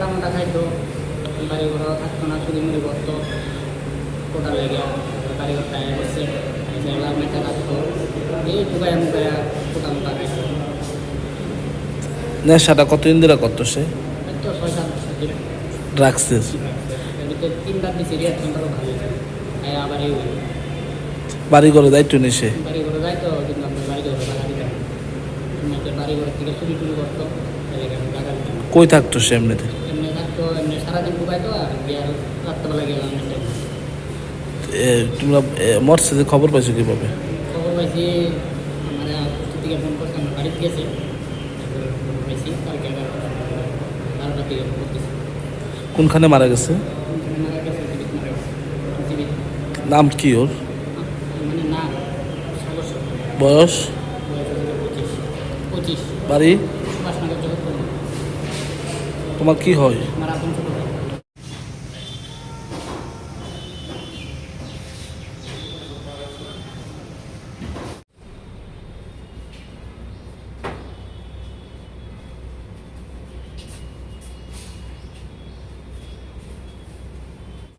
কোটা মোটা খাইতো, বাড়ি ঘরও থাকতো না, চুরি মুড়ি করতো, কোটা লেগে বাড়িঘর টাইম করছে, লাভ মেটা রাখতো, এই টুকায়া মুকায়া কোটা মোটা খাইতো। নেশাটা কতদিন ধরে করতো সে? এই তো 6-7 বছর ধরে। ড্রাগসের? এর ভিতরে 3বার দিছে রিয়াকশনটাও ভালো, আবার এই বাড়ি করে দায়িত্ব নিছে? বাড়ি ঘরে যাইতো, কিন্তু আপনার বাড়ি ঘরে টাকা দিতাম না, বাড়ি ঘর থেকে চুরি টুরি করতো, টাকা দিতাম না। কই থাকতো সে এমনিতে? এমনি থাকতো, এমনি সারাদিন ঢুকাইতো, আর বিয়ার রাত্রেবেলা গেলাম। তোমরা মরছে যে খবর পাইছো কিভাবে? খবর পাইছি আমার পোস্ট থেকে ফোন করছে, আমার বাড়িতে গেছে, খবর পাইছি কালকে 12টার দিকে ফোন করতেছি। কোনখানে মারা গেছে? মারা গেছে, জীবিত মারা গেছে, জীবিত। নাম কি ওর? মানে না সমস্যা, বয়স? বয়স হচ্ছে 25। বাড়ি? সুভাষনগর জগৎপুর। তোমার কি হয়? আমার আপন ছোট ভাই।